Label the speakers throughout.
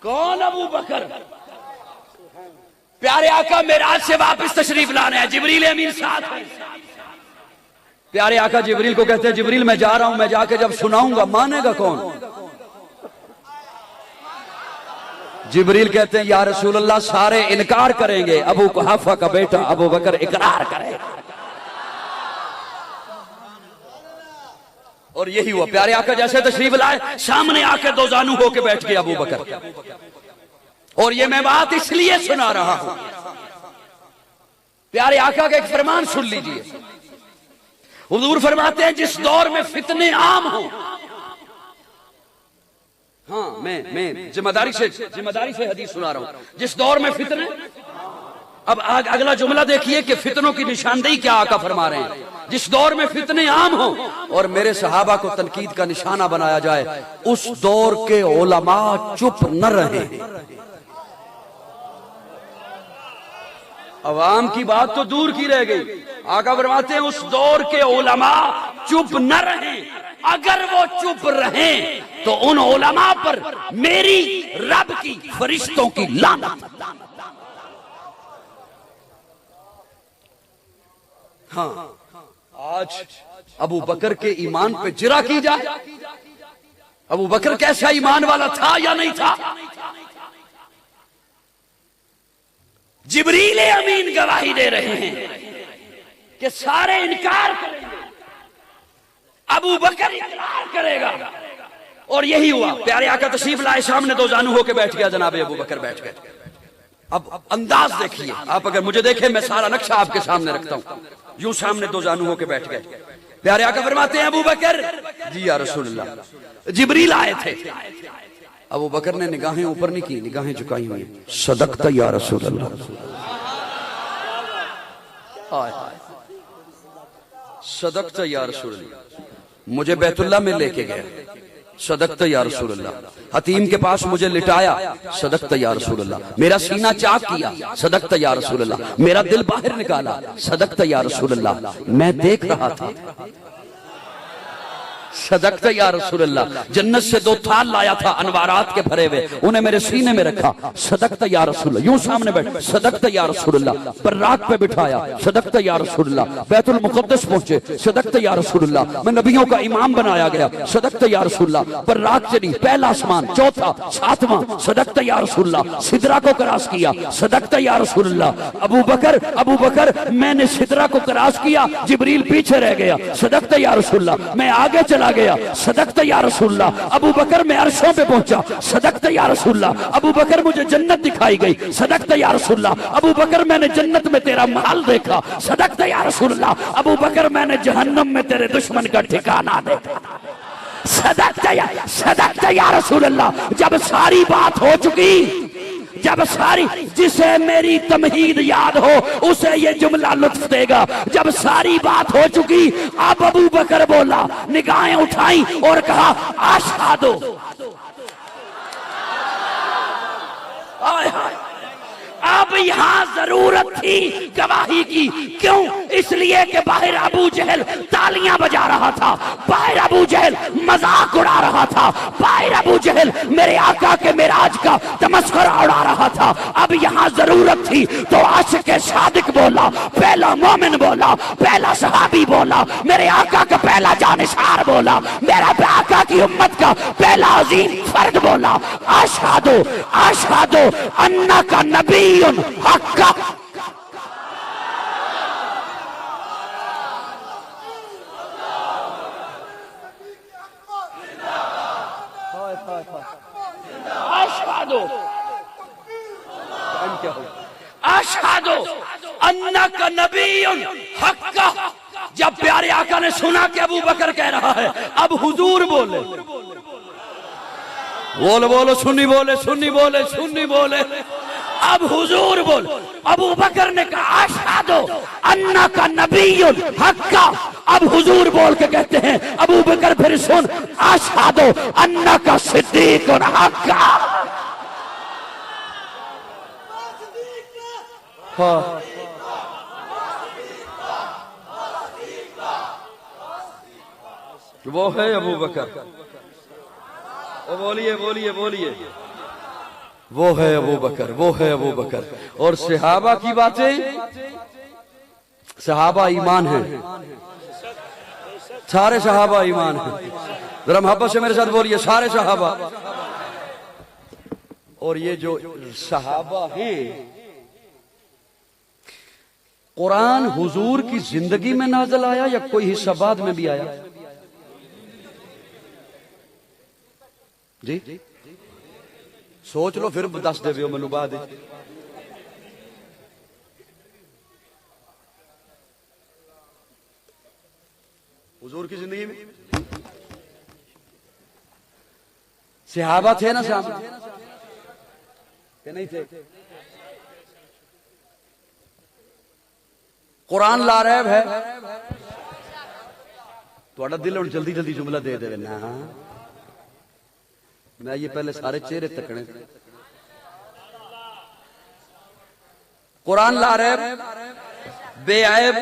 Speaker 1: कौन अबू बकर? प्यारे आका मेराज से वापस तशरीफ लाने हैं, जिब्रील अमीन साथ है। प्यारे आका जिब्रील को कहते हैं, जिब्रील मैं जा रहा हूं, मैं जाके जब सुनाऊंगा मानेगा कौन? जिब्रील कहते हैं या रसूल अल्लाह सारे इनकार करेंगे, अबू कुहाफा का बेटा अबू बकर इकरार करेगा। और यही हुआ। प्यारे आका जैसे तशरीफ लाए, सामने आके दो जानू होके बैठ गए अबू बकर। और ये मैं बात इसलिए सुना रहा हूं, प्यारे आका का एक फरमान सुन लीजिए। हुजूर फरमाते हैं जिस दौर में फितने आम हो, हाँ मैं जिम्मेदारी से हदीस सुना रहा हूं, जिस दौर में फितने। अब अगला जुमला देखिए कि फितनों की निशानदेही क्या आका फरमा रहे हैं। जिस दौर में फितने आम हो और मेरे सहाबा को तनकीद का निशाना बनाया जाए, उस दौर के उलमा चुप न रहे। अवाम की बात तो दूर की रह गई, आका फरमाते हैं उस दौर के उलमा चुप न रहे। अगर वो चुप रहे तो उन उलमा पर मेरी रब की फरिश्तों की लानत। हाँ, आज अबू बकर के ईमान पे जिरा की जाए। अबू बकर कैसा ईमान वाला था या नहीं था? जिब्रील अमीन गवाही दे रहे हैं कि सारे इनकार करेंगे, अबू बकर इकरार करेगा। और यही हुआ। प्यारे आका तशरीफ लाए, सामने दो जानू होके बैठ गया जनाब अबू बकर बैठ गए। अब अंदाज देखिए, आप अगर मुझे देखें, मैं सारा नक्शा आपके सामने रखता हूं। यूं सामने दो जानू होके बैठ गए। प्यारे आका फरमाते हैं अबू बकर जी या रसूलल्लाह, जिब्रील आए थे। अबू बकर ने निगाहें ऊपर नहीं की, निगाहें झुकाई हुई। सदकता या रसूलल्लाह, सदकता या रसूलल्लाह। मुझे बैतुल्लाह में लेके गए, सदकता या रसूलल्लाह। हतीम के पास मुझे लिटाया, सदकता या रसूलल्लाह। मेरा सीना चाक किया, सदकता या रसूलल्लाह। मेरा दिल बाहर निकाला, सदकता या रसूलल्लाह। मैं देख रहा था, सदकता या रसूलल्लाह। जन्नत से दो थाल लाया था अनवारात के भरे हुए, उन्हें मेरे सीने में रखा, सदकता या रसूलल्लाह। यूं सामने बैठ, सदकता या रसूलल्लाह। बर्राक पे बिठाया, सदकता या रसूलल्लाह। बैतुल मुक़द्दस पहुंचे, सदकता या रसूलल्लाह। मैं नबियों का इमाम बनाया गया, सदकता या रसूलल्लाह। बर्राक चली, पहला आसमान, चौथा, सातवां, सदकता या रसूलल्लाह। सिदरा को क्रॉस किया, सदकता या रसूलल्लाह। अबू बकर मैंने सिदरा को क्रॉस किया, जिब्रील पीछे रह गया, सदकता या रसूलल्लाह। मैं आगे चला गया, सदकता या रसूलल्लाह। अबू बकर मैं अर्शों पे पहुंचा, सदकता या रसूलल्लाह। अबू बकर मुझे जन्नत दिखाई गई, सदकता या रसूलल्लाह। अबू बकर मैंने जन्नत में तेरा महल देखा, सदकता या रसूलल्लाह। अबू बकर मैंने जहन्नम में तेरे दुश्मन का ठिकाना देखा, सदकता या रसूलल्लाह। जब सारी बात हो चुकी, जब सारी, जिसे मेरी तमहीद याद हो उसे ये जुमला लुत्फ देगा। जब सारी बात हो चुकी, अब अबू बकर बोला, निगाहें उठाई और कहा अशहदु। अब यहां जरूरत थी गवाही की। क्यों? इसलिए कि बाहर अबू जहल तालियां बजा रहा था, बाहर अबू जहल मजाक उड़ा रहा था, बाहर अबू जहल मेरे आका के मेराज का तमस्खुरा उड़ा रहा था। अब यहां जरूरत थी तो आशिक सादिक बोला, पहला मोमिन बोला, पहला सहाबी बोला, मेरे आका का पहला जानिसार बोला, मेरा आका की उम्मत का पहला अजीम फर्द बोला, अशहदु अन्नका नबी हक्का। अशहदु अन्नका नबियुन हक्का। जब प्यारे आका ने सुना कि अबू बकर कह रहा है, अब हुजूर बोले, बोलो सुन्नी बोले, सुन्नी बोले, सुन्नी बोले। अब हुजूर बोल। अबू बकर ने कहा अशहदु अन्नका नबियुन हक्का। अब हुजूर बोल के कहते हैं, अबू बकर फिर सुन, अशहदु अन्नका सिद्दीकुन हक्का। वो है अबू बकर। बोलिए बोलिए बोलिए। वो है अबू बकर, वो है अबू बकर। और सहाबा की बातें, सहाबा ईमान है, सारे सहाबा ईमान है। जरा मोहब्बत से मेरे साथ बोलिए, सारे सहाबा। और ये जो सहाबा हैं, कुरान हुजूर की जिंदगी में नाज़िल आया या कोई हिस्सा बाद में भी आया? जी सोच लो, फिर दस देवे मैनू बाद। हुजूर की जिंदगी में सहाबा थे ना सामने कि नहीं थे? कुरान लारैब है, थोड़ा दिल और जल्दी जल्दी जुमला दे दे ना। मैं ये पहले सारे चेहरे तकने। कुरान लारैब, बेऐब,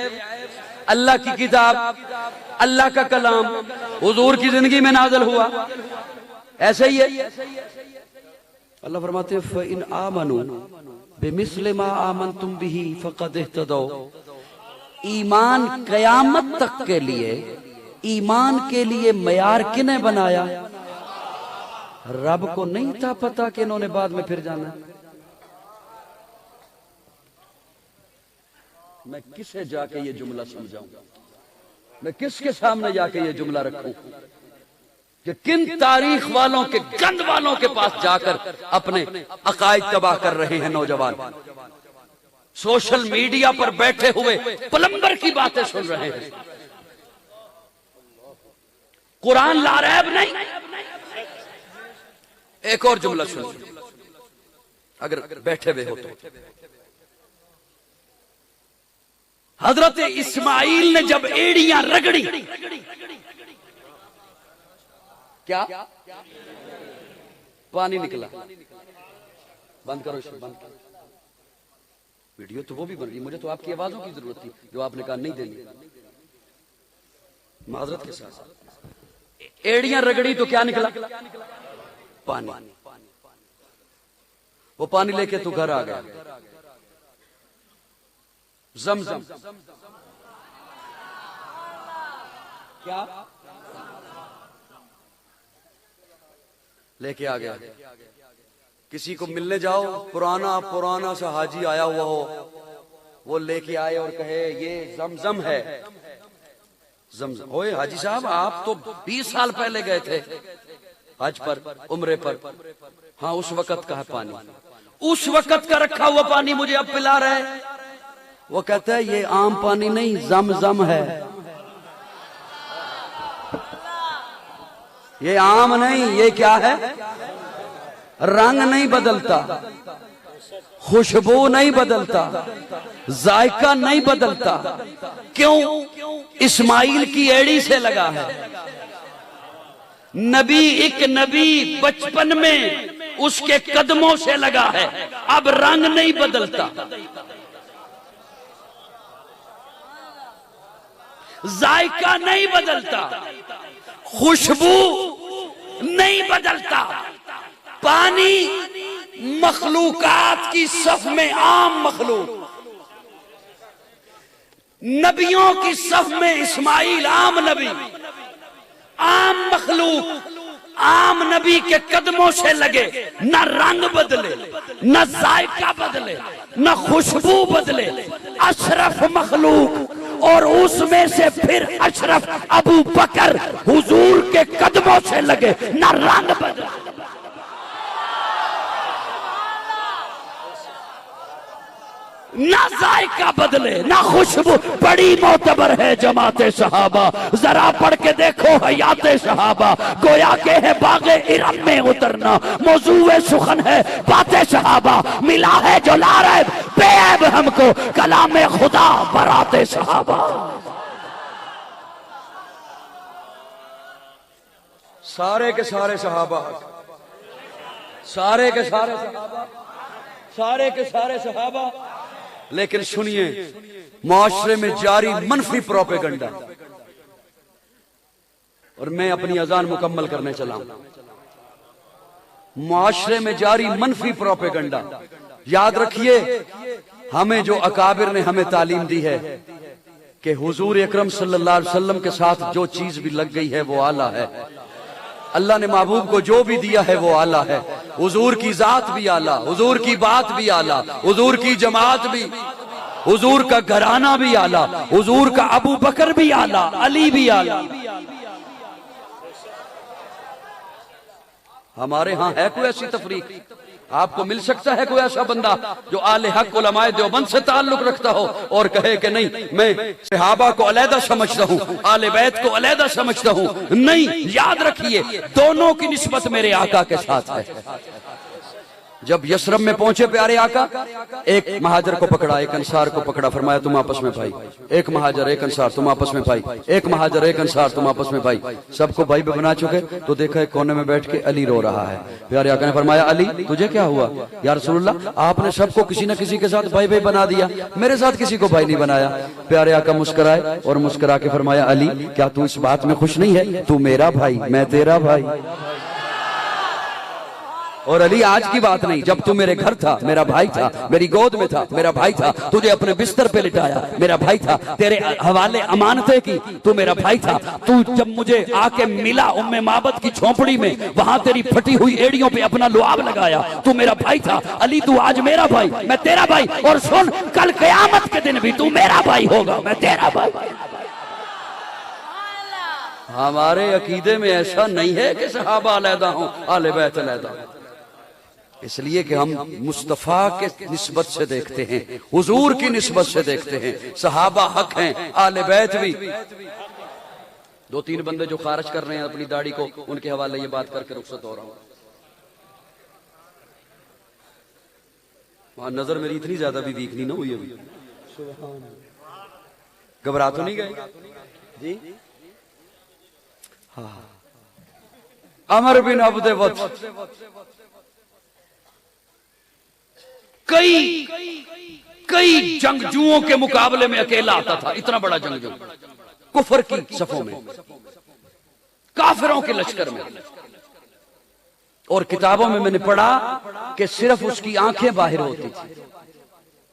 Speaker 1: अल्लाह की किताब, अल्लाह का कलाम, हुजूर की जिंदगी में नाज़िल हुआ। ऐसे ही है। अल्लाह फरमाते हैं फ़इन आमनू बिमिस्लि मा आमनतुम बिही फ़क़द इह्तदौ। ईमान कयामत तक के लिए, ईमान के लिए मयार किने बनाया? रब को नहीं था पता कि इन्होंने बाद में फिर जाना। मैं किसे जाके ये जुमला समझाऊंगा? मैं किसके सामने जाके ये जुमला रखूं कि किन तारीख वालों के, गंद वालों के पास जाकर अपने अकायद तबाह कर रहे हैं नौजवान। सोशल मीडिया पर बैठे हुए प्लम्बर की बातें सुन रहे हैं। कुरान लारैब नहीं। एक और जुमला सुन, अगर बैठे हुए हो तो। हजरत इस्माइल ने जब एड़ियां रगड़ी, क्या पानी निकला? बंद करो इसे, बंद करो। वीडियो तो वो भी बन रही, मुझे तो आपकी आवाजों की जरूरत थी जो आपने कहा नहीं देनी। माजरत के साथ एड़ियां रगड़ी तो क्या निकला? पानी। वो पानी लेके तू घर आ गया। ज़मज़म क्या लेके आ गया? किसी को मिलने जाओ, पुराना पुराना सा हाजी आया हुआ हो, वो लेके आए और कहे ये ज़मज़म है। ज़मज़म। ओए हाजी साहब, आप तो 20 साल पहले गए थे हज पर, उम्रे पर। हाँ, उस वक्त का है पानी, उस वक्त का रखा हुआ पानी मुझे अब पिला रहे। वो कहता है ये आम पानी नहीं, ज़मज़म है। ये आम नहीं, ये क्या है? रंग नहीं बदलता, खुशबू नहीं बदलता, जायका नहीं बदलता। क्यों? इस्माइल की एड़ी से लगा है। नबी, एक नबी बचपन में उसके कदमों से लगा है, अब रंग नहीं बदलता, जायका नहीं बदलता, खुशबू नहीं बदलता। पानी मखलूकात की सफ में आम मखलूक, नबियों की सफ में इस्माइल आम नबी, आम मखलूक, आम नबी के कदमों से लगे। न रंग बदले, न जायका बदले, न खुशबू बदले। अशरफ मखलूक, और उसमें से फिर अशरफ अबू बकर हुजूर के कदमों से लगे, न रंग बदले, न जायका बदले, न खुशबू। बड़ी मोतबर है जमाते सहाबा, जरा पढ़ के देखो हयाते सहाबा। गोया के है बागे इरम में उतरना, मौजूए सुखन है बातें सहाबा। मिला है जो लारैब बेऐब हमको, कलामे खुदा बराते सहाबा। सारे के सारे सहाबा, सारे के सारे सहाबा, सारे के सारे सहाबा। लेकिन सुनिए, माशरे में जारी मनफी प्रोपेगंडा। और मैं अपनी अजान मुकम्मल करने चला हूं। मुआशरे में जारी मनफी प्रोपेगंडा। याद रखिए, हमें जो अकाबिर ने हमें तालीम दी है कि हुजूर अकरम सल्लल्लाहु अलैहि वसल्लम के साथ जो चीज भी लग गई है वो आला है। अल्लाह ने महबूब को जो भी दिया है वो आला है। हुजूर की जात भी आला, हुजूर की बात भी आला, हुजूर की जमात भी, हुजूर का घराना भी आला, हुजूर का अबू बकर भी आला, अली भी आला। हमारे यहां है कोई ऐसी तफरीक? आपको मिल सकता है कोई ऐसा बंदा जो आले हक उलमाए देवबंद से ताल्लुक रखता हो और कहे कि नहीं, मैं सहाबा को अलहदा समझता हूं, आले बैत को अलहदा समझता हूं? नहीं, याद रखिए, दोनों की निस्बत मेरे आका के साथ है। जब यशरब में पहुंचे प्यारे आका, एक महाजर को पकड़ा, एक अंसार को पकड़ा, फरमाया तुम आपस में भाई। एक महाजर एक अंसार, तुम आपस में भाई। एक महाजर एक अंसार, तुम आपस में भाई। सबको भाई पे बना चुके तो देखा एक कोने में बैठ के अली रो रहा है। प्यारे आका ने फरमाया अली तुझे क्या हुआ? या रसूलल्लाह, आपने सबको किसी न किसी के साथ भाई भाई बना दिया, मेरे साथ किसी को भाई नहीं बनाया। प्यारे आका मुस्कुराए और मुस्कुरा के फरमाया अली क्या तू इस बात में खुश नहीं है? तू मेरा भाई, मैं तेरा भाई। और अली आज की बात नहीं, जब तू मेरे घर था मेरा भाई था, मेरी गोद में था मेरा भाई था, तुझे अपने बिस्तर पे लिटाया मेरा भाई था, तेरे हवाले अमानतें की तू मेरा भाई था। तू जब मुझे आके मिला उम्मे माबद की झोंपड़ी में, वहां तेरी फटी हुई एड़ियों पे अपना लुआब लगाया, तू मेरा भाई था। अली तू आज मेरा भाई, मैं तेरा भाई, और सुन कल कयामत के दिन भी तू मेरा भाई होगा, मैं तेरा भाई। हमारे अकीदे में ऐसा नहीं है कि सहाबा अलहदा हो, आले बैत अलहदा हो। इसलिए कि हम मुस्तफा के निस्बत से देखते हैं, हुजूर की निस्बत से देखते हैं। सहाबा हक हैं, आले बैत भी। दो तीन बंदे जो खारिज कर रहे हैं अपनी दाढ़ी को, उनके हवाले ये बात करके रुखसत हो रहा हूं। वहां नजर मेरी इतनी ज्यादा भी वीक नहीं ना हुई अभी। घबरा तो नहीं गए जी? हाँ। अमर बिन अब्दे वक्त कई जंगजुओं के मुकाबले में अकेला आता था। इतना बड़ा जंगजू, कुफर की सफों में, काफिरों के लश्कर में। और किताबों में मैंने पढ़ा कि सिर्फ उसकी आंखें बाहर होती थी,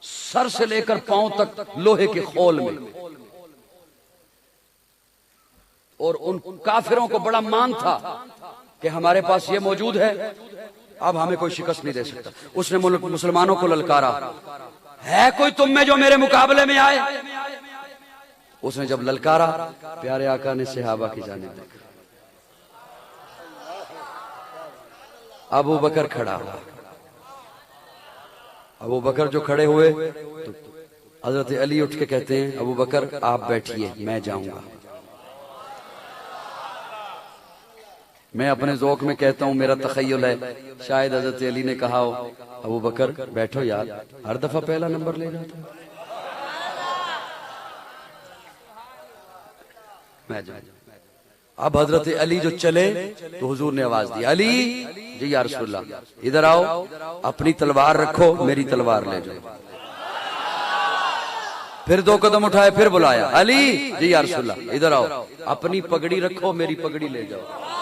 Speaker 1: सर से लेकर पांव तक लोहे के खोल में। और उन काफिरों को बड़ा मान था कि हमारे पास ये मौजूद है, अब हमें कोई शिकस्त नहीं दे सकता। उसने मुसलमानों को ललकारा, है कोई तुम में जो मेरे मुकाबले में आए? उसने जब ललकारा, प्यारे आका ने सहाबा की जानिब देखा। अबू बकर खड़ा हुआ। अबू बकर जो खड़े हुए तो हजरत अली उठ के कहते हैं अबू बकर आप बैठिए, मैं जाऊंगा। मैं अपने ज़ौक़ में कहता हूं, मेरा तख़य्युल है, शायद हज़रत अली ने कहा हो अबू बकर बैठो यार, हर दफा पहला नंबर ले जाता मैं जाऊं। अब हज़रत अली जो चले तो हुजूर ने आवाज दी अली जी या रसूलल्लाह इधर आओ, अपनी तलवार रखो, मेरी तलवार ले जाओ। फिर दो कदम उठाए, फिर बुलाया अली जी या रसूलल्लाह इधर आओ, अपनी पगड़ी रखो, मेरी पगड़ी ले जाओ।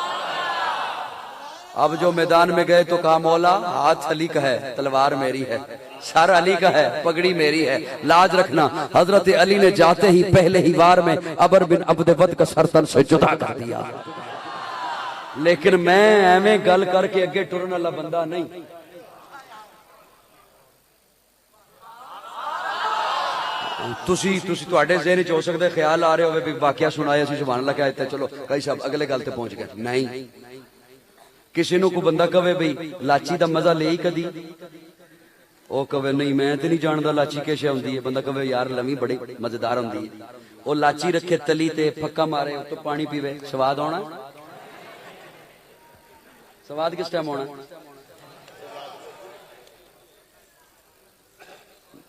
Speaker 1: अब जो मैदान में गए तो कहा मौला हाथ अली का है, तलवार मेरी है, सर अली का है, पगड़ी मेरी है, लाज रखना। हजरत अली ने जाते ही पहले ही वार में अबर बिन अब्दवद का सरतन से जुदा कर दिया। लेकिन मैं एवें गल करके अगे टुरन वाला बंदा नहीं। तुसी तुहाडे ज़हन च हो सकदा ख्याल आ रहे होवे भी वाकया सुनाया सी सुभान अल्लाह कहते चलो कई साहब अगले गल ते पहुंच गए। नहीं, किसी को बंदा कवे बई लाची का मजा ले कदी, वो कवे नहीं मैं तो नहीं जानता लाची कैसे आती है। बंदा कवे यार लवी बड़ी मजेदार होंगी है। वो लाची रखे तली ते फक्का मारे तो पानी पीवे, स्वाद आना? स्वाद किस टाइम आना?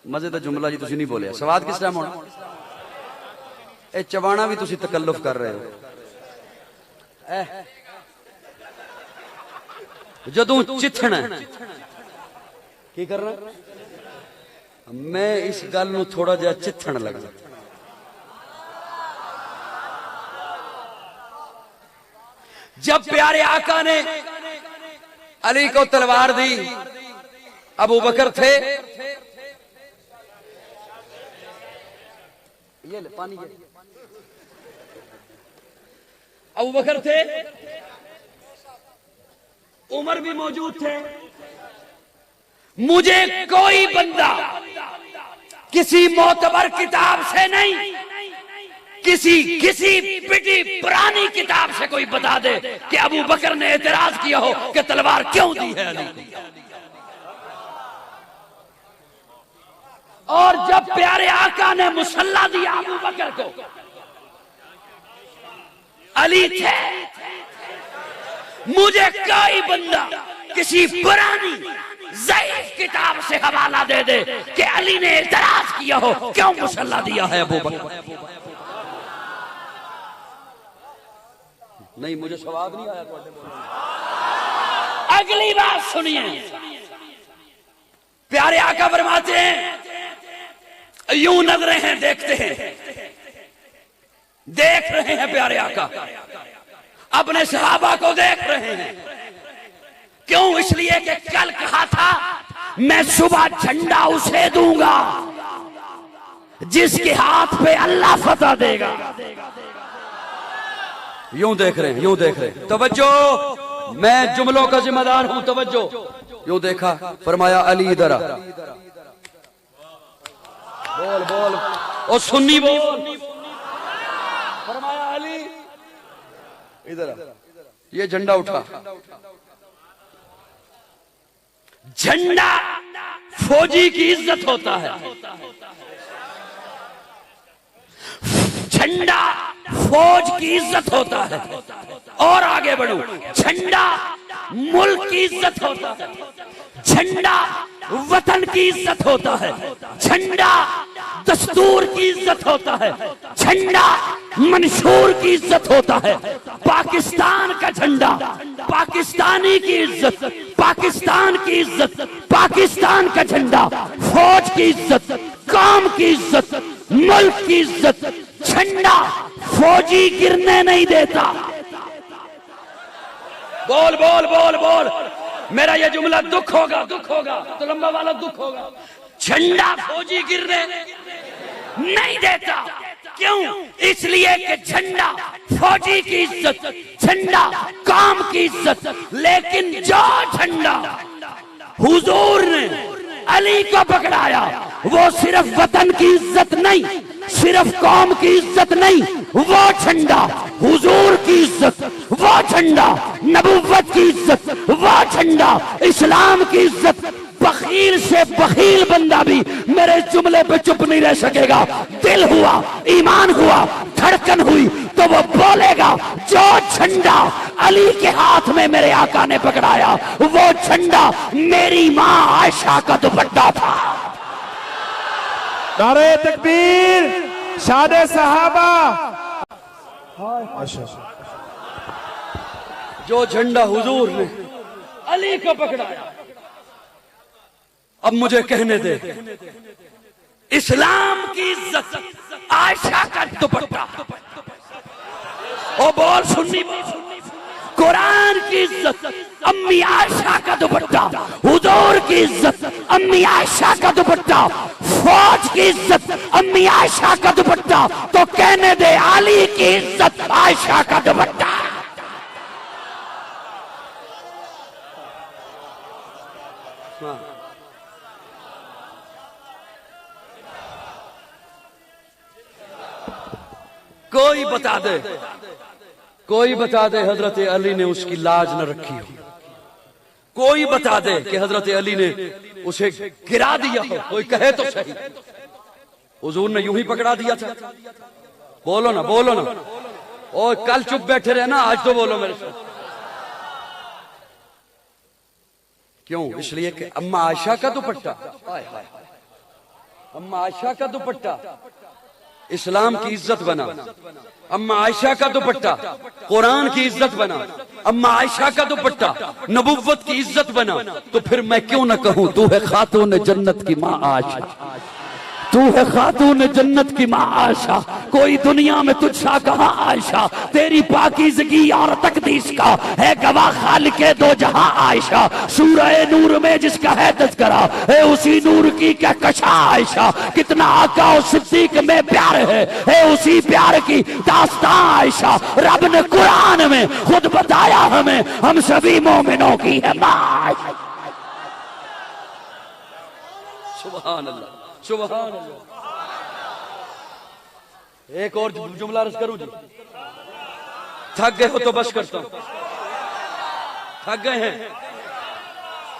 Speaker 1: मजे का जुमला जी तुसी नहीं बोलिया, स्वाद किस टाइम आना? ये चबाना भी तुसी तकल्लुफ कर रहे हो। जदों चिथना की करना, मैं इस गल नूं थोड़ा जिहा चिथन लगा। जब प्यारे आका ने अली को तलवार दी, अबू बकर थे, ये ले पानी, अबू बकर थे, उमर भी मौजूद थे। मुझे कोई बंदा किसी मोतबर किताब से नहीं, किसी पिटी पुरानी किताब से कोई बता दे कि अबू बकर ने एतराज किया हो कि तलवार क्यों दी है अली। और जब प्यारे आका ने मुसल्ला दिया अबू बकर को, अली थे। मुझे कोई बंदा किसी पुरानी ज़ईफ़ किताब से हवाला दे दे कि अली ने एतराज किया हो क्यों मुसल्ला दिया है अबू बकर। नहीं, मुझे सवाब नहीं आया। अगली बात सुनिए, प्यारे आका फरमाते हैं यूं नजरें हैं, देखते हैं, देख रहे हैं प्यारे आका अपने सहाबा को देख रहे हैं। क्यों? इसलिए कि कल कहा था मैं सुबह झंडा उसे दूंगा जिसके हाथ पे अल्लाह फतह देगा। यूं देख रहे हैं, यूं देख रहे हैं। तवज्जो, मैं जुमलों का जिम्मेदार हूं। तवज्जो, यूं देखा, फरमाया अली इधर आ। बोल बोल ओ सुन्नी बोल। फरमाया अली इधर आ। ये झंडा उठा। झंडा फौजी की इज्जत होता है। झंडा फौज की इज्जत होता है। और आगे बढ़ो, झंडा मुल्क की इज्जत होता है। झंडा वतन की इज्जत होता है। झंडा दस्तूर की इज्जत होता है। झंडा मंशूर की इज्जत होता है। पाकिस्तान का झंडा, पाकिस्तानी की इज्जत, पाकिस्तान की इज्जत, पाकिस्तान का झंडा, फौज की इज्जत, कौम की इज्जत, मुल्क की इज्जत। झंडा फौजी गिरने नहीं देता। बोल बोल बोल बोल। मेरा ये जुमला दुख होगा, दुख होगा तो लंबा वाला दुख होगा। झंडा फौजी गिरने नहीं देता। क्यों? इसलिए कि झंडा फौजी की इज्जत, झंडा कौम की इज्जत। लेकिन जो झंडा हुजूर ने अली को पकड़ाया वो सिर्फ वतन की इज्जत नहीं, सिर्फ कौम की इज्जत नहीं, वो झंडा हुजूर की इज्जत, वो झंडा नबुव्वत की इज्जत, वो झंडा इस्लाम की इज्जत। बखील से बखील बंदा भी मेरे जुमले पे चुप नहीं रह सकेगा। दिल हुआ, ईमान हुआ, धड़कन हुई तो वो बोलेगा। जो झंडा अली के हाथ में मेरे आका ने पकड़ाया वो झंडा मेरी माँ आयशा का दुपट्टा था।
Speaker 2: नारे तकबीर, शादे सहाबा।
Speaker 1: जो झंडा हुजूर ने अली को पकड़ाया, अब मुझे कहने दे, इस्लाम की इज्जत आयशा का दुपट्टा। ओ बोल सुन्नी, कुरान की इज्जत अम्मी आयशा का दुपट्टा, हुजूर की इज्जत अम्मी आयशा का दुपट्टा, फौज की इज्जत अम्मी आयशा का दुपट्टा। तो कहने दे अली की इज्जत आयशा का दुपट्टा। कोई बता दे, कोई बता दे हजरत अली ने उसकी लाज न रखी हो। कोई बता दे कि हजरत अली ने उसे गिरा दिया हो। कोई कहे तो सही। हुजूर ने यूं ही पकड़ा दिया था। बोलो ना, बोलो ना। और कल चुप बैठे रहे ना, आज तो बोलो मेरे साथ। क्यों? इसलिए कि अम्मा आयशा का दुपट्टा, अम्मा आयशा का दुपट्टा इस्लाम की इज्जत बना। अम्मा आयशा का दुपट्टा कुरान की इज्जत बना। अम्मा आयशा का दुपट्टा नबुव्वत की इज्जत बना। तो फिर मैं क्यों न कहूं तू है खातून जन्नत की माँ आयशा, तू है खातून जन्नत की माँ आयशा, कोई दुनिया में तुझसा कहाँ आयशा, तेरी पाकीज़गी और तकदीस का है गवाह खालिके दो जहां आयशा। सूरह नूर में जिसका है तज़किरा है उसी नूर की क्या कशा आयशा, कितना आका और सिद्दीक में प्यार है उसी प्यार की दास्तां आयशा। रब ने कुरान में खुद बताया हमें, हम सभी मोमिनों की है माँ। सुभान अल्लाह, सुभान अल्लाह। एक और जुमला अर्ज करूं जी, थक गए हो तो बस करता हूं, थक गए हैं,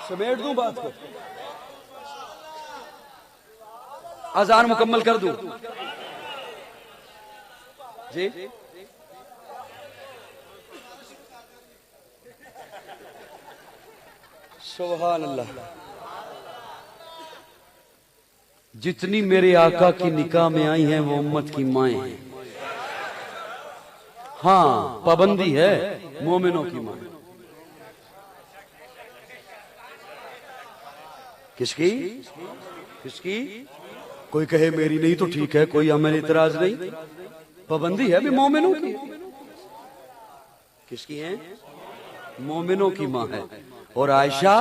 Speaker 1: समेट दूं बात को, अजान मुकम्मल कर दूं जी। सुभान अल्लाह। जितनी मेरे आका की निकाह में आई हैं वो उम्मत की माएं हैं। हाँ, पाबंदी है मोमिनों की मां। किसकी किसकी? कोई कहे मेरी नहीं तो ठीक है, कोई हमें इतराज नहीं, पाबंदी है भी मोमिनों की। किसकी है? मोमिनों की मां है। और आयशा,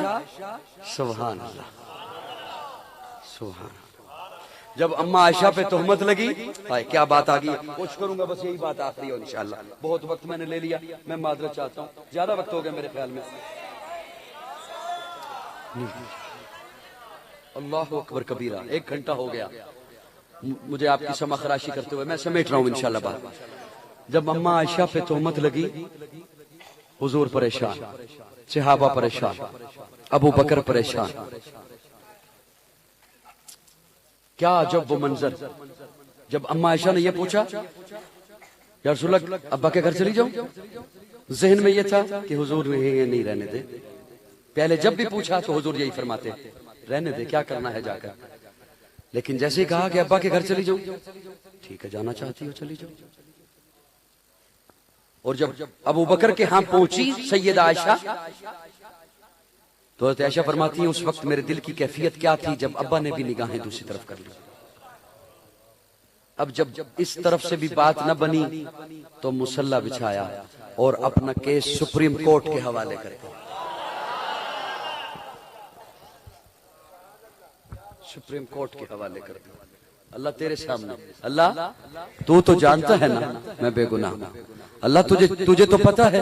Speaker 1: सुभान अल्लाह, सुभान। जब अम्मा आयशा पे तोहमत लगी, क्या बात आ गई, कोशिश करूंगा बस यही बात आखिरी हो इंशाल्लाह। बहुत वक्त मैंने ले लिया, मैं माजरत चाहता हूं, ज्यादा वक्त हो गया मेरे ख्याल में। अल्लाह अकबर कबीरा, 1 घंटा हो गया मुझे आपकी समा खराशी करते हुए, मैं समेट रहा हूं इंशाल्लाह बात। जब अम्मा आयशा पे तोहमत लगी, हुजूर परेशान, सहाबा परेशान, अबू बकर परेशान। क्या अजब वो मंजर, जब अम्मा आयशा ने यह पूछा या रसूलल्लाह अब्बा के घर चली जाऊं, जहन में यह था कि हुजूर ये नहीं रहने दे। पहले जब भी पूछा तो हुजूर यही फरमाते, रहने दे, क्या करना है जाकर। लेकिन जैसे ही कहा कि अब्बा के घर चली जाऊं, ठीक है जाना चाहती हो चली जाओ। और जब अबू बकर के यहां पहुंची सैयदा आयशा, तो आयशा फरमाती है उस वक्त मेरे दिल की कैफियत क्या थी जब अब्बा ने भी निगाहें दूसरी तरफ कर ली। अब जब इस तरफ से भी बात न बनी तो मुसल्ला बिछाया और अपना केस सुप्रीम कोर्ट के हवाले कर दिया। सुप्रीम कोर्ट के हवाले कर दिया। अल्लाह तेरे सामने, अल्लाह तू तो जानता है ना मैं बेगुनाह हूं। अल्लाह तुझे तो पता है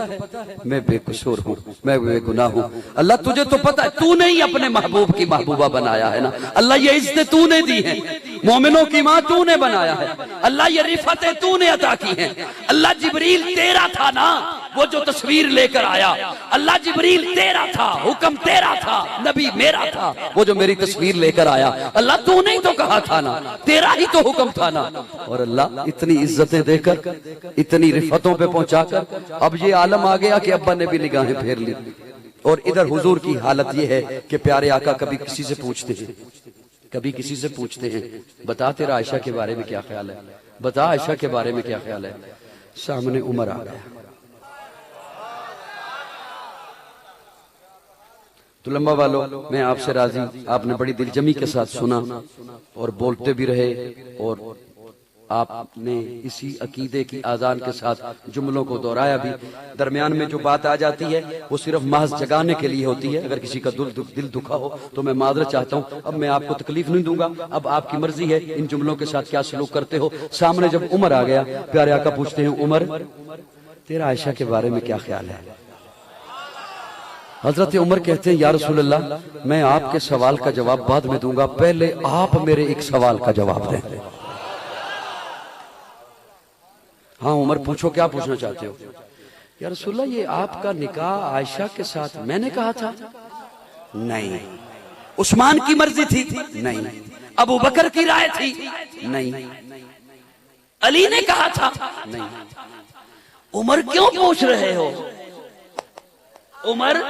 Speaker 1: मैं बेकसूर हूँ, मैं बेगुनाह हूँ। अल्लाह तुझे तो पता है, तूने ही अपने महबूब की महबूबा बनाया है ना। अल्लाह ये इज्जतें तूने दी हैं, मोमिनों की माँ तूने बनाया है। अल्लाह ये रिफतें तूने अता की हैं। अल्लाह जिब्रील तेरा था ना, वो जो तस्वीर लेकर आया, अल्लाह जिब्रील तेरा था, हुक्म तेरा था, नबी मेरा था, वो जो मेरी तस्वीर लेकर आया। अल्लाह तूने ही तो कहा था ना, तेरा ही तो हुक्म था ना। और अल्लाह इतनी इज्जतें देकर, इतनी रिफतों पे पहुंचाकर अब ये आलम आ गया कि अब्बा ने भी निगाहें फेर ली। और इधर हुजूर की हालत ये है कि प्यारे आका कभी किसी से पूछते हैं, कभी किसी से पूछते हैं, बता तेरा आयशा के बारे में क्या ख्याल है, बता आयशा के बारे में क्या ख्याल है। सामने उमर आ गया तो लंबा वालों, मैं आपसे राजी, आपने बड़ी दिलजमी के साथ सुना और बोलते भी रहे और आपने इसी अकीदे की आजान के साथ जुमलों को दोहराया भी। दरमियान में जो बात आ जाती है वो सिर्फ महज जगाने के लिए होती है। अगर किसी का दिल दुखा हो तो मैं माजरत चाहता हूँ, अब मैं आपको तकलीफ नहीं दूंगा, अब आपकी मर्जी है इन जुमलों के साथ क्या सलूक करते हो। सामने जब उमर आ गया, प्यारे आका पूछते हैं उमर तेरा आयशा के बारे में क्या ख्याल है। हजरत उमर कहते हैं या रसूलल्लाह मैं आपके सवाल का जवाब बाद में दूंगा, पहले आप मेरे एक सवाल का जवाब दें। हाँ उमर पूछो, क्या पूछना चाहते हो। या रसूलल्लाह ये आपका निकाह आयशा के साथ मैंने कहा था? नहीं। उस्मान की मर्जी थी? नहीं। अबू बकर की राय थी? नहीं। अली ने कहा था? नहीं। उमर क्यों पूछ रहे हो? उमर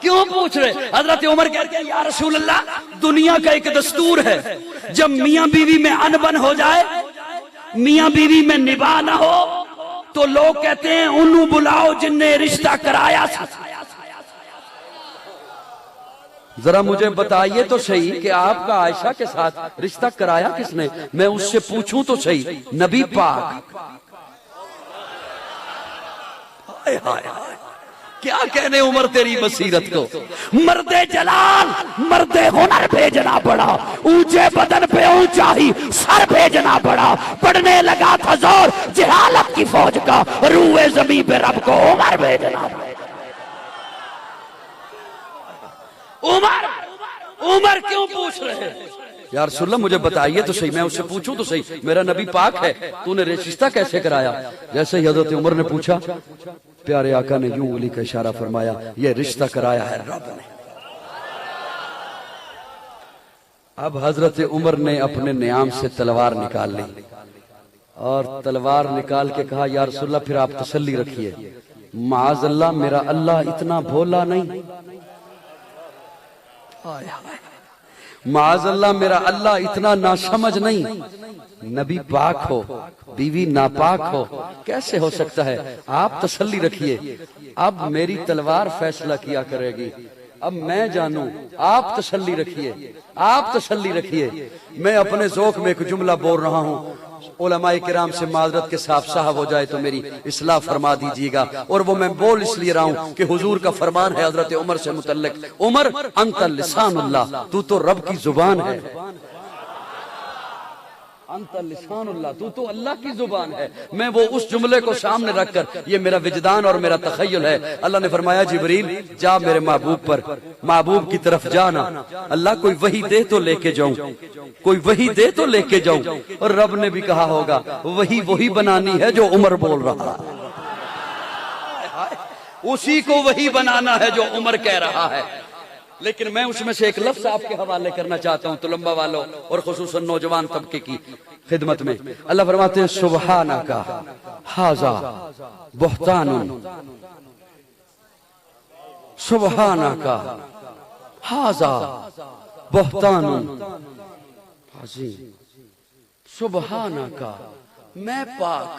Speaker 1: क्यों पूछ रहे? हजरत उमर कहते हैं या रसूल अल्लाह दुनिया का एक दस्तूर है, जब मियां बीवी में अनबन हो जाए, मियां बीवी में निभा ना हो, तो लोग कहते हैं उन्हें बुलाओ जिनने रिश्ता कराया था। जरा मुझे बताइए तो सही कि आपका आयशा के साथ रिश्ता कराया किसने? मैं उससे पूछूं तो सही, नबी पाक। हाय हाय हाय, क्या कहने उमर तेरी बसीरत को। मर्दे जलाल मर्दे हुनर भेजना पड़ा, ऊंचे बदन पे ऊंचा ही सर भेजना पड़ा। पड़ने लगा था जोर जहालत की फौज का, रूए जमीन पे रब को उमर भेजना। उमर उमर क्यों पूछ रहे हैं? यार रसूलल्लाह मुझे बताइए तो सही, मैं उससे पूछूं तो सही, मेरा नबी पाक है, तूने रिश्ता कैसे कराया? जैसे ही हजरत उमर ने पूछा, प्यारे आका ने यूं उंगली का इशारा फरमाया, ये रिश्ता कराया है रब ने। अब हजरत उमर ने अपने नियाम से तलवार निकाल ली और तलवार निकाल के कहा, या रसूलल्लाह फिर आप तसल्ली रखिए, माअज़ल्लाह मेरा अल्लाह इतना भोला नहीं, माअज़ल्लाह मेरा अल्लाह इतना नासमझ नहीं। नबी पाक हो, बीवी नापाक हो, कैसे हो सकता है? आप तसल्ली रखिए, अब मेरी तलवार फैसला किया करेगी, अब मैं जानूं, आप तसल्ली रखिए, आप तसल्ली रखिए। मैं अपने ज़ौक़ में एक जुमला बोल रहा हूं, उलमाए किराम से माजरत के साफ साहब हो जाए तो मेरी इस्लाह फरमा दीजिएगा। और वो मैं बोल इसलिए रहा हूं कि हुजूर का फरमान है हजरत उमर से मुतल्लिक, उमर अंत लिसानुल्लाह, तू तो रब की जुबान है। अंत लिसानुल्लाह, तू तो अल्लाह की जुबान है। मैं वो उस जुमले को सामने रखकर, ये मेरा विजदान और मेरा तखय्युल है। अल्लाह ने फरमाया, जिब्रील जा मेरे महबूब पर, महबूब की तरफ जाना। अल्लाह कोई वही दे तो लेके जाऊं, कोई वही दे तो लेके जाऊं। और रब ने भी कहा होगा, वही बनानी है जो उमर बोल रहा है, उसी को वही बनाना है जो उमर कह रहा है। लेकिन मैं उसमें से एक लफ्ज आपके हवाले करना चाहता हूं तुलंबा वालों और खुसूसन नौजवान तबके की खिदमत में। अल्लाह फरमाते हैं, सुब्हानका हाजा बुहतानुन, सुब्हानका हाजा बुहतानुन अज़ीम, सुब्हानका, मैं पाक।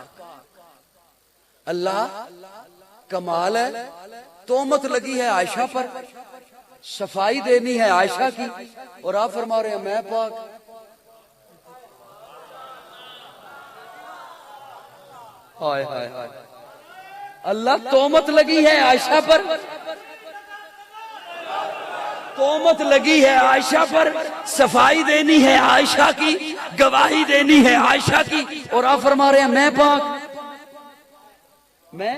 Speaker 1: अल्लाह कमाल है, तोहमत लगी है आयशा पर, सफाई देनी है आयशा की, और आप फरमा रहे हैं मैं पाक। हाय हाय हाय, अल्लाह तोहमत लगी है आयशा पर, तोहमत लगी है आयशा पर, सफाई देनी है आयशा की, गवाही देनी है आयशा की, और आप फरमा रहे हैं मैं पाक। मैं,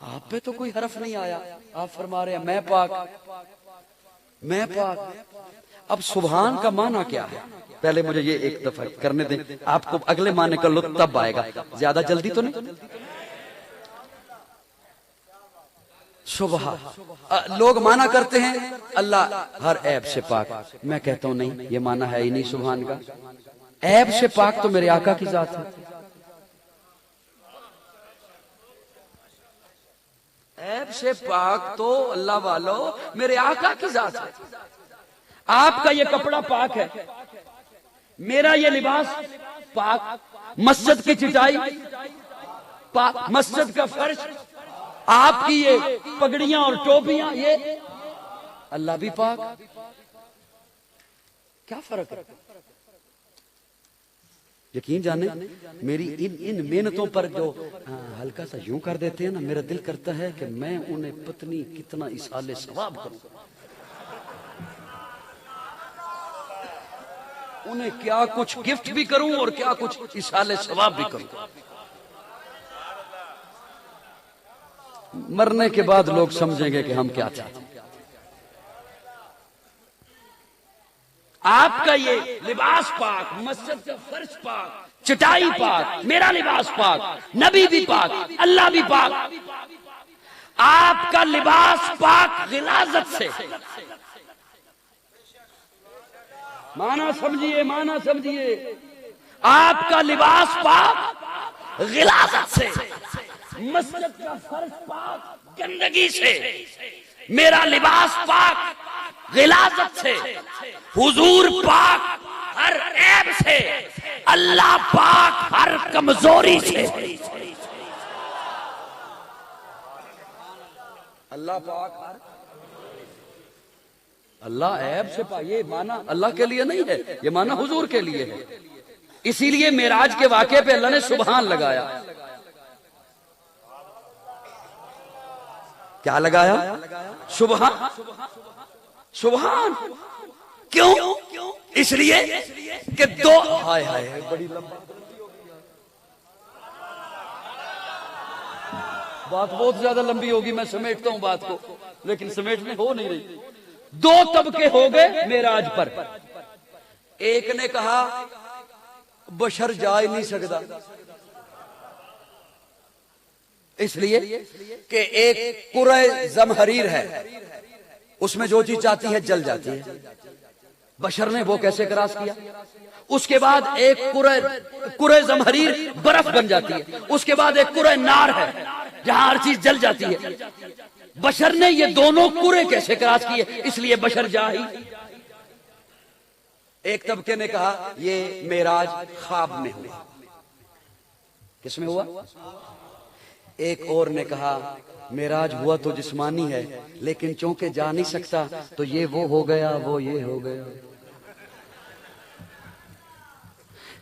Speaker 1: आप पे तो कोई हरफ नहीं आया, आप फरमा रहे हैं मैं पाक, मैं पाक। अब सुभान का माना क्या है? पहले मुझे ये एक दफा करने दें, आपको अगले माने का लुत्फ तब आएगा, ज्यादा जल्दी तो नहीं। सुबह लोग माना करते हैं अल्लाह हर ऐब से पाक, मैं कहता हूं नहीं, ये माना है ही नहीं सुभान का। ऐब से पाक तो मेरे आका की जात है, ऐब से पाक तो अल्लाह वालों मेरे आका की जात है। आपका ये कपड़ा पाक है, मेरा ये लिबास पाक, मस्जिद की चिटाई पाक, मस्जिद का फर्श, आपकी ये पगड़ियां और टोपियां, ये अल्लाह भी पाक। क्या फर्क है? यकीन जाने मेरी इन मेहनतों पर जो हल्का सा यूं कर देते हैं ना, मेरा दिल करता है कि मैं उन्हें पत्नी कितना इसाले सवाब करूं, उन्हें क्या कुछ गिफ्ट भी करूं और क्या कुछ इसाले सवाब भी करूं। मरने के बाद लोग समझेंगे कि हम क्या चाहते हैं। आपका ये लिबास पाक, मस्जिद का फर्श पाक, चटाई पाक, मेरा लिबास पाक, नबी भी पाक, अल्लाह भी पाक। आपका लिबास पाक गिलाजत से, माना समझिए, माना समझिए, आपका लिबास पाक गिलाजत से, मस्जिद का फर्श पाक गंदगी से, मेरा लिबास पाक गिलाजत से, हुजूर पाक हर ऐब से, अल्लाह पाक हर कमजोरी से। अल्लाह पाक हर, अल्लाह ऐब से ये माना अल्लाह के लिए नहीं है, ये माना हुजूर के लिए है। इसीलिए मेराज के वाक़े पे अल्लाह ने सुबहान लगाया। क्या लगाया? सुबहान। सुबहान क्यों? इसलिए कि दो हाय हाय बड़ी लंबा बात बहुत ज्यादा लंबी होगी, मैं समेटता हूं बात को, लेकिन समेटने हो नहीं रही। दो तबके हो गए मेराज पर। एक ने कहा बशर जा ही नहीं सकता, इसलिए कि एक कुरे जमहरीर है, उसमें जो चीज चाहती है जल जाती है। बशर ने वो कैसे क्रॉस किया? उसके बाद एक कुरे जमहरीर बर्फ बन जाती है, उसके बाद एक कुरे नार है जहां हर चीज जल जाती है। बशर ने ये दोनों कुरे कैसे क्रॉस किए? इसलिए बशर जा ही। एक तबके ने कहा ये मेराज ख्वाब में हुआ। किसमें हुआ? एक और ने कहा मेराज हुआ तो जिस्मानी है, लेकिन चूंकि जा नहीं सकता तो ये वो हो गया, वो ये हो गया।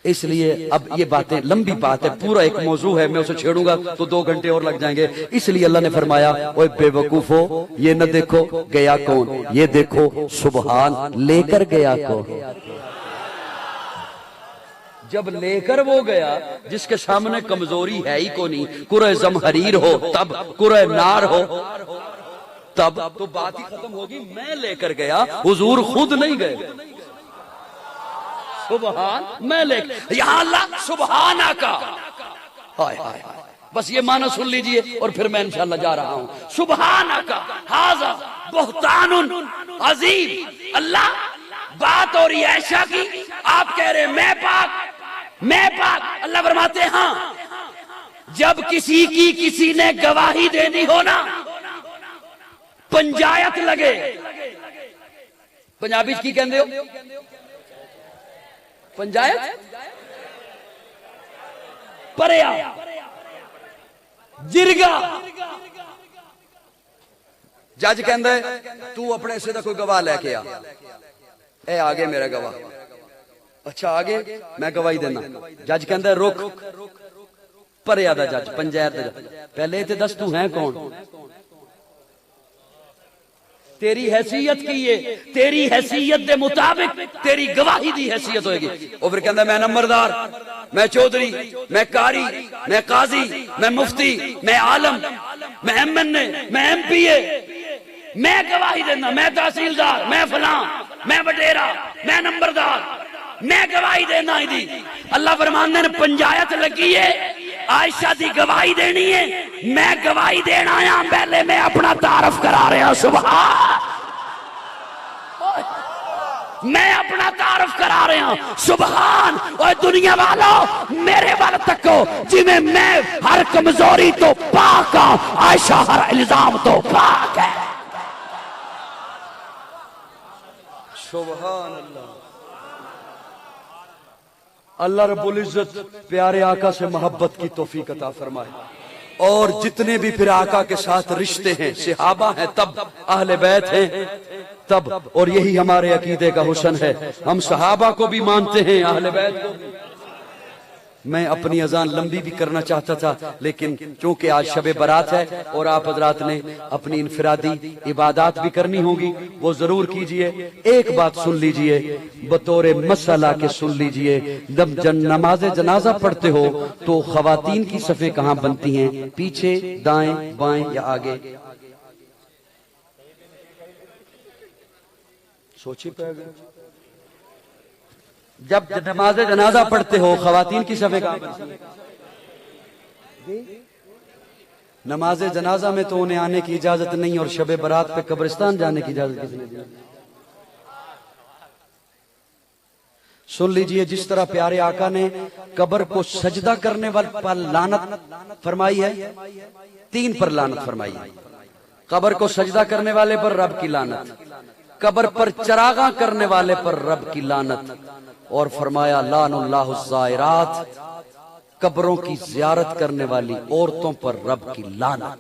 Speaker 1: इसलिए अब ये बातें लंबी बात है, पूरा एक मौजू है, मैं उसे छेड़ूंगा तो 2 घंटे और लग जाएंगे। इसलिए अल्लाह ने फरमाया ओए बेवकूफो, ये न देखो गया कौन, ये देखो सुबहान लेकर गया कौन। जब लेकर वो गया जिसके सामने कमजोरी है ही को नहीं, कुरे जमहरीर हो तब, कुरे नार हो तब, तो बात ही खत्म होगी। मैं लेकर गया, हुजूर खुद नहीं गए। सुबहान, मैं लेकर, यहां अल्लाह सुबहान आका। हाय हाय हाय, बस ये माना सुन लीजिए और फिर मैं इंशाल्लाह जा रहा हूं। सुबहान आका हाजा बुहतानुन अजीम। अल्लाह बात और ये ऐशा की, आप कह रहे मैं पाक, मैं पाक। अल्लाह फरमाते हैं हाँ, जब किसी की किसी ने गवाही देनी हो ना, पंचायत लगे, पंजाबी की कहते हो पंचायत, परया जिरगा। जज कहता है तू अपने से कोई गवाह लेके आ, ए आगे मेरा गवाह। अच्छा आगे मैं गवाही देना। जज कहता है रुक, परया दा जज, पंचायत दा जज, पहले ते दस तू है कौन, तेरी हैसियत की है, तेरी हैसियत के मुताबिक तेरी गवाही दी हैसियत होगी। और फिर कहता मैं नंबरदार, मैं चौधरी, मैं कारी, मैं काजी, मैं मुफ्ती, मैं आलम, मैं एमएनए, मैं एमपीए, मैं गवाही देना, मैं तहसीलदार, मैं फलां, मैं वडेरा, मैं नंबरदार, मैं गवाही देना ही दी। अल्लाह फरमाने ने पंचायत लगी है, आयशा दी गवाही देनी है, मैं गवाही देना आया, पहले मैं अपना तारफ करा रहा। सुभान, मैं अपना तारफ करा रहा हूं। सुभान। और दुनिया वालों मेरे वाल तको, जिन्हें मैं हर कमजोरी तो पाक हूं, आयशा हर इल्जाम तो पाक है। सुभान अल्लाह। अल्लाह रब्बुल इज्जत प्यारे आका से मोहब्बत की तौफीक अता फरमाए। और जितने भी फिर आका के साथ रिश्ते हैं, सहाबा हैं तब, अहले बैत हैं तब, और यही हमारे अकीदे का हुस्न है। हम सहाबा को भी मानते हैं, अहले बैत को भी। मैं अपनी अजान लंबी भी करना चाहता था, लेकिन चूंकि आज शबे बारात है और आप हजरात ने अपनी इनफरादी इबादत भी करनी होगी, वो जरूर कीजिए। एक बात सुन लीजिए, बतौर मसला के सुन लीजिए, जब नमाज जनाजा पढ़ते हो तो खवातीन की सफ़े कहाँ बनती हैं, पीछे, दाएं, बाएं या आगे? सोचिए पड़ेगा। जब नमाज जनाजा पढ़ते हो खवातीन की सफ़े कहाँ बनती हैं? नमाज जनाजा में तो उन्हें आने की इजाजत नहीं, और शबे बारात पे कब्रिस्तान जाने की इजाजत किसने दी? सुन लीजिए, जिस तरह प्यारे आका ने कब्र को सजदा करने वाले पर लानत फरमाई है, 3 पर लानत फरमाई है। कब्र को सजदा करने वाले पर रब की लानत, कब्र पर चरागा करने वाले पर रब की लानत, और फरमाया लानुल्लाहु ज़ायरात, कब्रों की ज़ियारत करने वाली औरतों पर रब की लानत।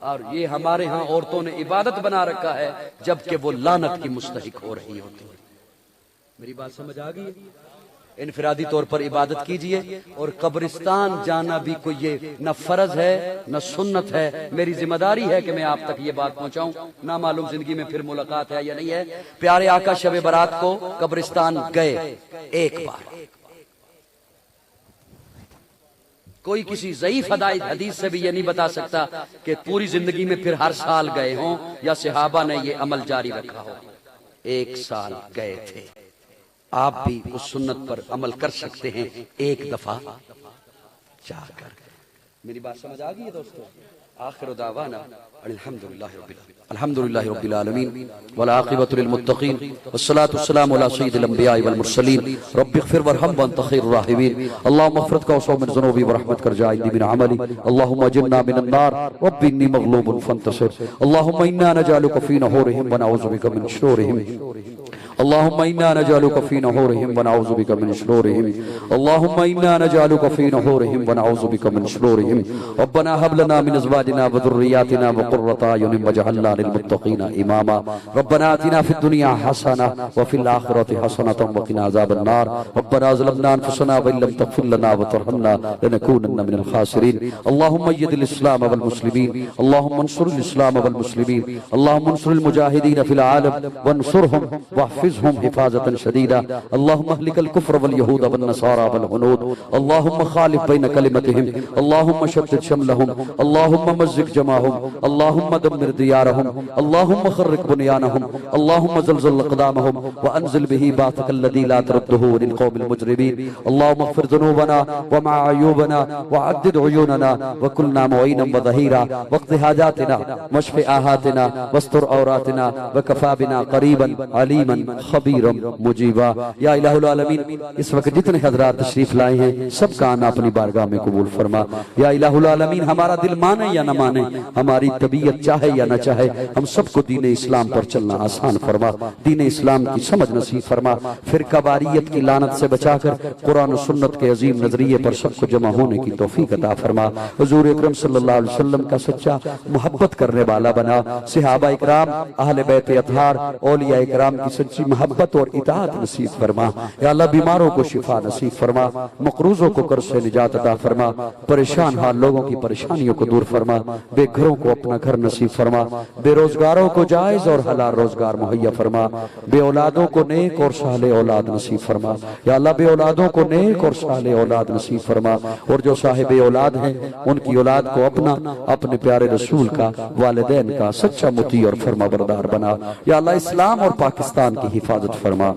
Speaker 1: और ये हमारे यहाँ औरतों ने इबादत बना रखा है, जबकि वो लानत की मुस्तहिक हो रही होती है। मेरी बात समझ आ गई? इनफरादी तौर पर इबादत कीजिए, और कब्रिस्तान जाना भी कोई ये न फर्ज है न सुन्नत है। मेरी जिम्मेदारी है कि मैं आप तक ये बात पहुंचाऊं। ना मालूम जिंदगी में फिर मुलाकात है या नहीं है। प्यारे आका शब बारात को कब्रिस्तान गए एक बार। कोई किसी ज़ईफ हदीस से भी ये नहीं बता सकता कि पूरी जिंदगी में फिर हर साल गए हों या सहाबा ने ये अमल जारी रखा हो। एक साल गए थे। आप भी उस सुन्नत पर अमल कर सकते हैं एक दफा जाकर। मेरी बात समझ आ गई है दोस्तों? आखिर दावाना अल्हम्दुलिल्लाहि रब्बिल आलमीन वल आक़िबतु लिल मुत्तक़ीन वस्सलातु वस्सलामु अला सय्यिदिल अंबिया'i वल मुरसलीन रब्बिग़फिर वरहम वअन्त खैरुर राहिमीन अल्लाहुम्मा अग़फ़िर वअफ़ु मिन ज़ुनूबी वरहमतिका वजअल्नी मिन अमली अल्लाहुम्मा अजिरना मिनन नार रब्बी इन्नी मग़लूबुन फंतसिर अल्लाहुम्मा इन्ना नजअलुका फ़ी नहूरिहिम व नऊज़ु बिका मिन शुरूरिहिम अल्लाहुम्मा इन्ना नजअलुका फ़ी नहूरिहिम व नऊज़ु बिका मिन शुरूरिहिम अल्लाहुम्मा इन्ना नजअलुका फ़ी नहूरिहिम व नऊज़ु बिका मिन शुरूरिहिम रब्बना हब लना मिन अज़वाजिना व ज़ुर्रिय्यातिना व क़ुर्रता अयुनिन वजअलना लिल मुत्तक़ीना इमामा रब्बना आतिना फ़िद दुनिया हसना व फ़िल आख़िरति हसनतन व क़िना अज़ाबन नार रब्बना ज़लमना अनफुसना व इल्लम तग़फ़िर लना व तर्हमना लनकूनन्ना मिनल ख़ासिरीन अल्लाहुम्मा अय्यिदिल इस्लाम वल मुस्लिमीन अल्लाहुम्मा अंसुरिल इस्लाम वल मुस्लिमीन अल्लाहुम्मा अंसुरिल मुजाहिदीन फ़िल आलम वंसुरहुम वहफ़िज़हुम हिफ़ाज़तन शदीदा अल्लाहुम्मा अहलिकल कुफ़्र वल यहूद वन नसारा वल हुनूद अल्लाहुम्मा ख़ालिफ़ बैन कलिमतिहिम अल्लाहुम्मा शद्दिद शमलहुम अल्लाहुम्मा मज़्ज़िक़ जमाहुम अल्लाहुम्मा दम्मिर दियारहुम अल्लाहुम्मा ख़र्रिक़ बुनियानहुम अल्लाहुम्मा ज़ल्ज़िल अक़दामहुम व अंज़िल बिही बाअसकल लज़ी ला तुरद्दुहु लिल क़ौमिल मुजरिमीन अल्लाहुम्मा अग़फ़िर ज़ुनूबना व मअयूबना व अद्दिद उयूनना व कुलना मुईनन व ज़हीरा वक़्ति हाजातिना वश्फ़ि आहातिना वस्तुर औरातिना व कफ़ा बिना क़रीबन अलीमन ख़बीरन मुजीबा। या इलाहुल आलमीन, इस वक्त जितने हज़रात तशरीफ़ लाए हैं सबका आना अपनी बारगाह में कबूल फरमा। या इलाहुल आलमीन, हमारा दिल माने या न माने, हमारी तबीयत चाहे या न चाहे, हम सबको दीन इस्लाम पर चलना आसान फरमा, दीन इस्लाम की समझ नसीब फरमा, फिर कबारियत की लानत से बचाकर कुरान और सुन्नत के अजीम नजरिए पर सबको जमा होने की तौफीक अता फरमा। हुजूर अकरम सल्लल्लाहु अलैहि वसल्लम का सच्चा मोहब्बत करने वाला बना, सहाबा इकराम, अहले बैत अतहार, औलिया इकराम की सच्ची मोहब्बत और इताअत नसीब फरमा। या अल्लाह, बीमारों को शिफा नसीब फरमा, मकरूजों को कर्ज से निजात अता फरमा, परेशान हाल लोगों की परेशानियों को दूर फरमा, बेघरों को अपना घर नसीब फरमा, बेरोजगारों को जायज और हलाल रोजगार मुहैया फरमा, बे औलादों को नेक और साले औलाद नसीब फरमा। या अल्लाह, बे औलादों को नेक और साले औलाद नसीब फरमा, और जो साहिब औलाद हैं उनकी औलाद को अपना, अपने प्यारे रसूल का, वालिदैन का सच्चा मुती और फरमा बरदार बना। या अल्लाह, इस्लाम और पाकिस्तान की हिफाजत फरमा,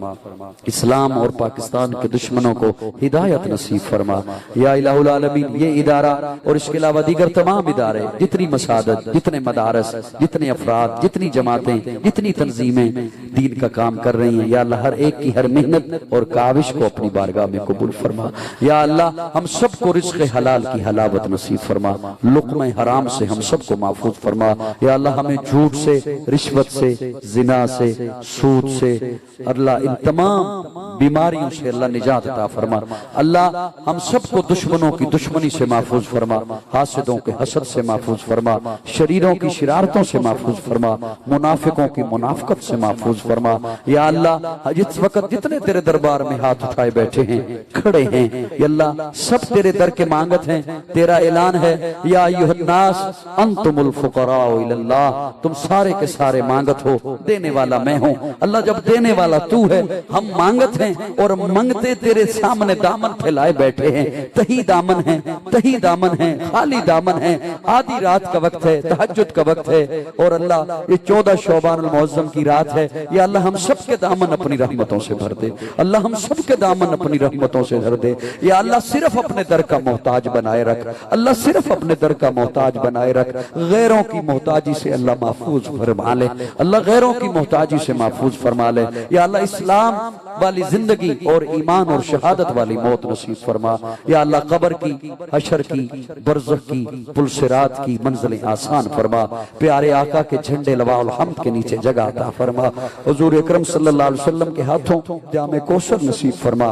Speaker 1: इस्लाम और पाकिस्तान के दुश्मनों को हिदायत नसीब फरमा। या इलाहुल आलमीन, ये इदारा और इसके अलावा दीगर तमाम इदारे, जितनी मसाजिद, जितने मदारस, जितने अफराद, जितनी जमातें, जितनी तंजीमें दीन का काम कर रही हैं, या अल्लाह, हर एक की हर मेहनत और काविश को अपनी बारगाह में कबूल फरमा। या अल्लाह, हम सबको रिज़्क़ हलाल की हलावत नसीब फरमा, लुक़्मे हराम से हम सबको महफूज फरमा। या अल्लाह, हमें झूठ से, रिश्वत से, जिना से, सूद से, अल्लाह, इन तमाम बीमारियों से अल्लाह निजात अता फरमा। अल्लाह, हम सबको दुश्मनों की दुश्मनी से महफूज फरमा, हासिदों के हसद से महफूज फरमा, शरीरों की शरारतों से महफूज फरमा, मुनाफिकों की मुनाफकत से महफूज फरमा। या अल्लाह, जिस वक्त जितने तेरे दरबार में हाथ उठाए बैठे हैं, खड़े हैं, या अल्लाह, सब तेरे दर के मांगत हैं। तेरा ऐलान है, या अय्युहन्नास अंतुमुल फुक़राउ इलल्लाह, तुम सारे के सारे मांगत हो, देने वाला मैं हूँ। अल्लाह, जब देने वाला तू है, हम मांगत हैं और मंगते तेरे सामने दामन फैलाए बैठे हैं। तही दामन है, तही दामन है, खाली दामन है। आधी रात का वक्त है, तहज्जुद का वक्त है, और अल्लाह, ये 14 शौबानुल मुअज़्ज़म की रात है। या अल्लाह, हम सब के दामन अपनी रहमतों से भर दे। अल्लाह, हम सब के दामन अपनी रहमतों से भर दे। या अल्लाह, सिर्फ अपने दर का मोहताज बनाए रख। अल्लाह, सिर्फ अपने दर का मोहताज बनाए रख। गैरों की मोहताजी से अल्लाह महफूज फरमा ले। अल्लाह, गैरों की मोहताजी से महफूज फरमा ले। ले। या अल्लाह इस्लाम वाली जिंदगी और ईमान और शहादत वाली मौत नसीब फरमा। या अल्लाह कब्र की, हशर की, बरज़ख की, पुलसिरात की मंजिलें आसान फरमा। प्यारे आका के झंडे लवाउल हम्द के नीचे जगह अता फरमा। हुजूर अकरम सल्लल्लाहु अलैहि वसल्लम के हाथों जामे कौसर नसीब फरमा।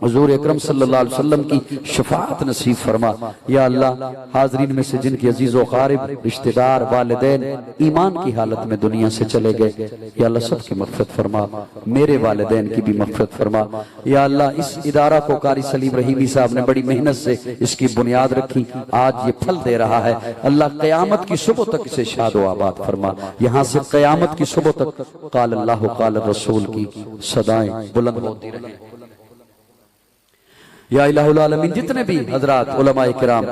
Speaker 1: हुजूर अकरम सल्लल्लाहु अलैहि वसल्लम की शफाअत नसीब फरमा। या अल्लाह हाजरीन में से जिनके अजीज़ व क़ारिब, रिश्तेदार, वालिदैन ईमान की हालत में दुनिया से चले गए, या अल्लाह सबकी मग़फ़िरत फरमा। मेरे वालिदैन की भी मग़फ़िरत फरमा। या अल्लाह इस इदारा को कारी सलीम रहीमी साहब ने बड़ी मेहनत से इसकी बुनियाद रखी, आज ये फल दे रहा है। अल्लाह क़यामत की सुबह तक इसे शाद व आबाद फरमा। यहाँ से क़यामत की सुबह तक क़ाल अल्लाह क़ाल रसूल की सदाएं बुलंद होती रहें। या इलाहुल आलमीन जितने भी हजरात उलमाए किराम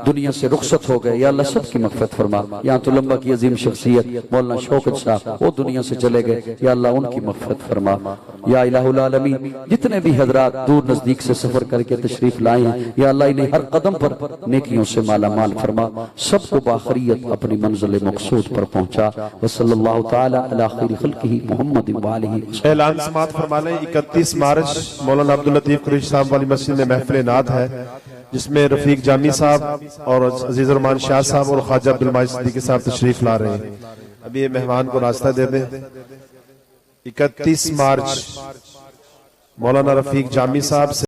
Speaker 1: दुनिया से रुखसत हो गए, या अल्लाह सबकी मग़फ़िरत फरमा। यहाँ तो लंबा की अजीम शख्सियत मौलाना शौकत साहब वो दुनिया से चले गए, या अल्लाह उनकी मग़फ़िरत फरमा। या इलाहुल आलमीन जितने भी हजरात दूर नजदीक से सफर करके तशरीफ लाए हैं, या अल्लाह इन्हें हर कदम पर नेकियों से माला माल फरमा। सबको बाखरियत अपनी मंजिल मकसूद पर पहुंचा। वसल्लल्लाहु तआला अला खैरि खल्क़िही मुहम्मद व आलिही।
Speaker 3: ऐलान समाअत फरमा लें। 31 मार्च मौलाना अब्दुल लतीफ कुरैशी साहब वाली मस्जिद में महफिल नात है, जिसमें रफीक जामी साहब और अजीज रहमान शाह साहब और ख्वाजा अब्दुल माजिद सिद्दीकी साहब तशरीफ ला रहे हैं। अभी ये मेहमान को रास्ता दे दें। 31 मार्च मौलाना रफीक जामी साहब